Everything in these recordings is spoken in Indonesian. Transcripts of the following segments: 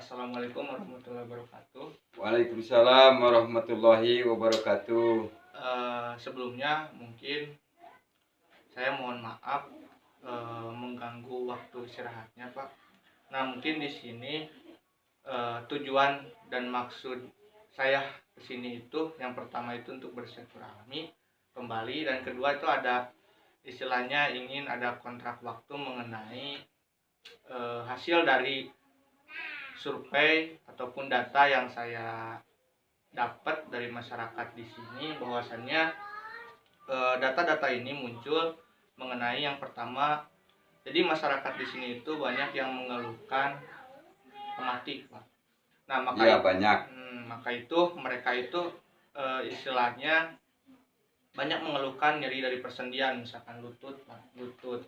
Assalamualaikum warahmatullahi wabarakatuh. Waalaikumsalam warahmatullahi wabarakatuh. Sebelumnya mungkin saya mohon maaf mengganggu waktu istirahatnya, Pak. Nah, mungkin di sini tujuan dan maksud saya ke sini itu yang pertama itu untuk bersilaturahmi kembali, dan kedua itu ada istilahnya ingin ada kontrak waktu mengenai hasil dari survei ataupun data yang saya dapat dari masyarakat di sini, bahwasannya data-data ini muncul mengenai yang pertama. Jadi masyarakat di sini itu banyak yang mengeluhkan rematik, Pak. Nah, banyak. Maka itu mereka itu istilahnya banyak mengeluhkan nyeri dari persendian, misalkan lutut, Pak, lutut,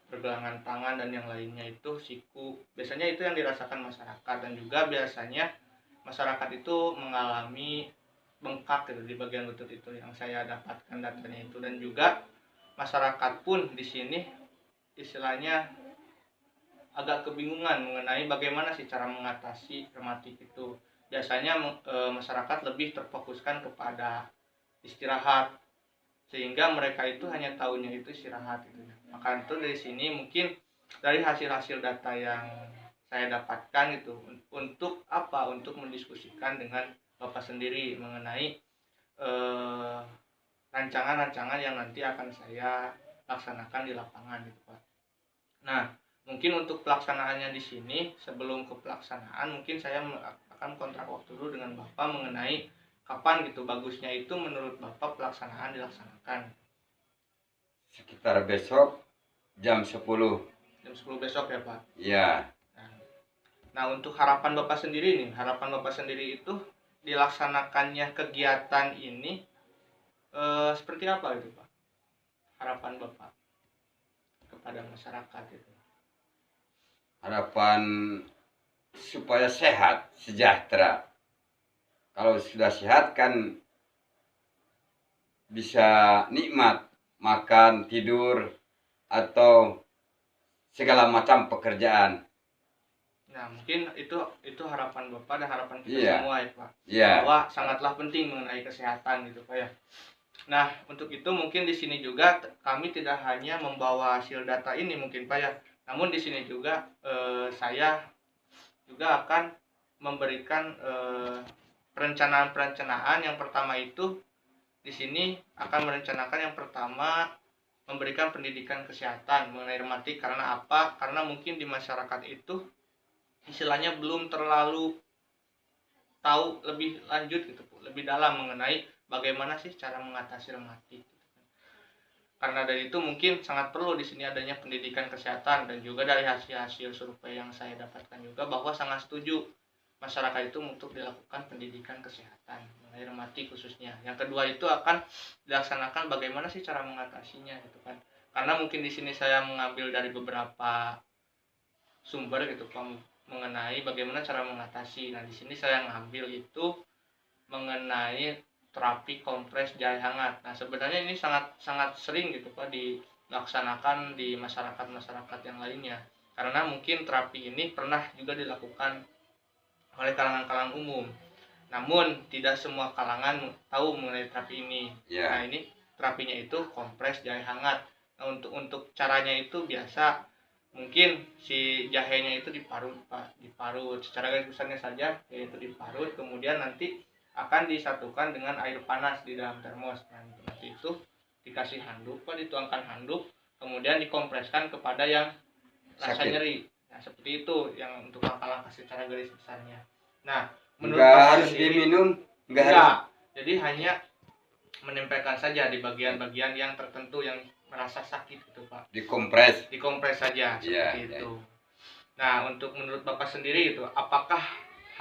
pergelangan tangan dan yang lainnya itu siku. Biasanya itu yang dirasakan masyarakat, dan juga biasanya masyarakat itu mengalami bengkak gitu di bagian lutut itu yang saya dapatkan datanya itu. Dan juga masyarakat pun di sini istilahnya agak kebingungan mengenai bagaimana sih cara mengatasi rematik itu. Biasanya masyarakat lebih terfokuskan kepada istirahat, sehingga mereka itu hanya tahunya itu istirahat gitu. Maka itu dari sini mungkin dari hasil-hasil data yang saya dapatkan itu untuk apa? Untuk mendiskusikan dengan Bapak sendiri mengenai rancangan-rancangan yang nanti akan saya laksanakan di lapangan gitu, Pak. Nah, mungkin untuk pelaksanaannya di sini, sebelum ke pelaksanaan mungkin saya akan kontrak waktu dulu dengan Bapak mengenai kapan gitu bagusnya itu menurut Bapak pelaksanaan dilaksanakan. Sekitar besok jam 10. Jam 10 besok ya, Pak? Iya. Nah, untuk harapan Bapak sendiri nih, harapan Bapak sendiri itu dilaksanakannya kegiatan ini seperti apa itu, Pak? Harapan Bapak kepada masyarakat itu. Harapan supaya sehat, sejahtera. Kalau sudah sehat kan bisa nikmat makan, tidur, atau segala macam pekerjaan. Nah, mungkin itu harapan Bapak dan harapan kita semua ya, Pak. Bahwa sangatlah penting mengenai kesehatan gitu, Pak ya. Nah, untuk itu mungkin di sini juga kami tidak hanya membawa hasil data ini mungkin, Pak ya. Namun di sini juga saya juga akan memberikan perencanaan-perencanaan. Yang pertama itu di sini akan merencanakan yang pertama memberikan pendidikan kesehatan mengenai rematik. Karena apa? Karena mungkin di masyarakat itu istilahnya belum terlalu tahu lebih lanjut gitu, lebih dalam mengenai bagaimana sih cara mengatasi rematik. Karena dari itu mungkin sangat perlu di sini adanya pendidikan kesehatan, dan juga dari hasil-hasil survei yang saya dapatkan juga bahwa sangat setuju masyarakat itu untuk dilakukan pendidikan kesehatan mengenai rematik khususnya. Yang kedua itu akan dilaksanakan bagaimana sih cara mengatasinya gitu kan. Karena mungkin di sini saya mengambil dari beberapa sumber gitu Pak mengenai bagaimana cara mengatasi. Nah, di sini saya ngambil itu mengenai terapi kompres jahe hangat. Nah, sebenarnya ini sangat sering gitu Pak dilaksanakan di masyarakat yang lainnya. Karena mungkin terapi ini pernah juga dilakukan oleh kalangan-kalangan umum. Namun tidak semua kalangan tahu mengenai terapi ini. Nah, ini terapinya itu kompres jahe hangat. Nah, untuk caranya itu biasa mungkin si jahenya itu diparut, Pak, diparut secara garis besarnya saja, yaitu diparut, kemudian nanti akan disatukan dengan air panas di dalam termos. Nah, nanti itu dikasih handuk, Pak, dituangkan handuk, kemudian dikompreskan kepada yang rasa nyeri. Nah, seperti itu yang untuk langkah-langkah secara garis besarnya. Nah, menurut nggak Bapak harus sendiri, diminum, nggak enggak. harus. Jadi hanya menempelkan saja di bagian-bagian yang tertentu yang merasa sakit gitu, Pak. Dikompres saja seperti itu. Nah, untuk menurut Bapak sendiri itu apakah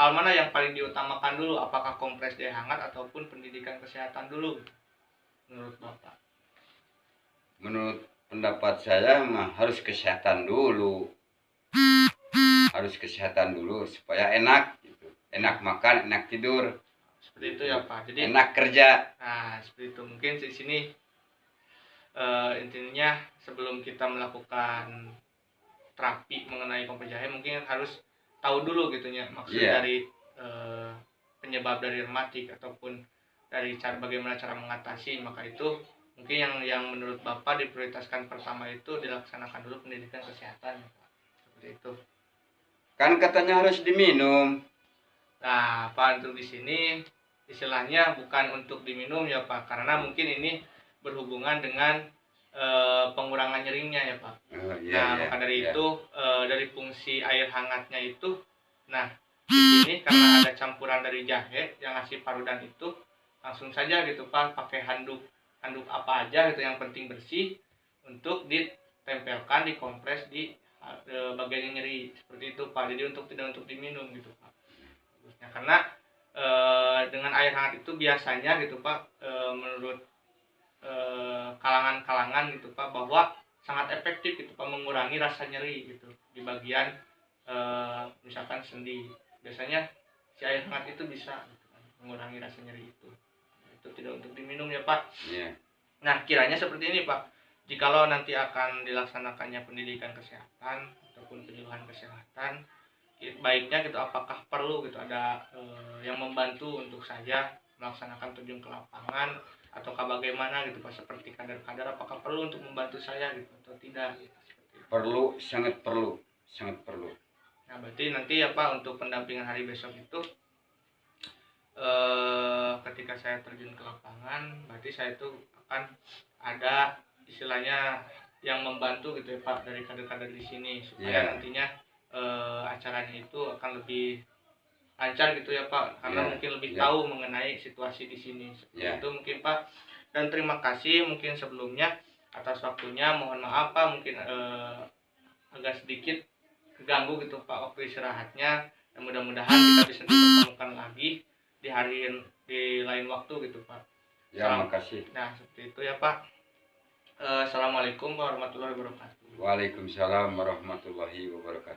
hal mana yang paling diutamakan dulu? Apakah kompres jahe hangat ataupun pendidikan kesehatan dulu? Menurut Bapak? Menurut pendapat saya mah harus kesehatan dulu. Harus kesehatan dulu supaya enak gitu. Enak makan, enak tidur. Seperti itu ya, Pak. Jadi enak kerja. Nah, seperti itu. Mungkin di sini intinya sebelum kita melakukan terapi mengenai kompres jahe mungkin harus tahu dulu gitunya maksud Iya. dari penyebab dari rematik ataupun dari bagaimana cara mengatasi. Maka itu mungkin yang menurut Bapak diprioritaskan pertama itu dilaksanakan dulu pendidikan kesehatan, seperti itu. Kan katanya harus diminum. Nah, Pak, untuk di sini istilahnya bukan untuk diminum ya Pak, karena mungkin ini berhubungan dengan pengurangan nyerinya ya Pak. Oh, iya, Nah, iya, maka dari iya. itu dari fungsi air hangatnya itu, nah di sini karena ada campuran dari jahe yang ngasih parudan itu, langsung saja gitu Pak pakai handuk apa aja gitu yang penting bersih untuk ditempelkan, dikompres di bagian yang nyeri seperti itu Pak. Jadi tidak untuk diminum gitu Pak. Nah, karena dengan air hangat itu biasanya gitu Pak, menurut kalangan-kalangan gitu Pak, bahwa sangat efektif gitu Pak mengurangi rasa nyeri gitu di bagian misalkan sendi. Biasanya si air hangat itu bisa gitu kan, mengurangi rasa nyeri itu. Itu tidak untuk diminum ya Pak. Iya. Nah, kiranya seperti ini Pak. Jikalau nanti akan dilaksanakannya pendidikan kesehatan ataupun penyuluhan kesehatan, baiknya gitu apakah perlu gitu ada yang membantu untuk saya melaksanakan terjun ke lapangan ataukah bagaimana gitu Pak, seperti kader-kader apakah perlu untuk membantu saya gitu atau tidak gitu, seperti itu. Perlu, sangat perlu, sangat perlu. Nah, berarti nanti ya Pak untuk pendampingan hari besok itu ketika saya terjun ke lapangan berarti saya itu akan ada istilahnya yang membantu gitu ya Pak dari kader-kader di sini supaya Iya. nantinya acaranya itu akan lebih lancar gitu ya Pak, karena Iya, mungkin lebih iya. tahu mengenai situasi di sini. Seperti Iya. itu mungkin Pak. Dan terima kasih mungkin sebelumnya atas waktunya. Mohon maaf Pak mungkin agak sedikit keganggu gitu Pak waktu istirahatnya. Dan mudah-mudahan kita bisa dipertemukan lagi di lain waktu gitu Pak. Ya, makasih. Nah, seperti itu ya Pak. Assalamualaikum warahmatullahi wabarakatuh. Waalaikumsalam warahmatullahi wabarakatuh.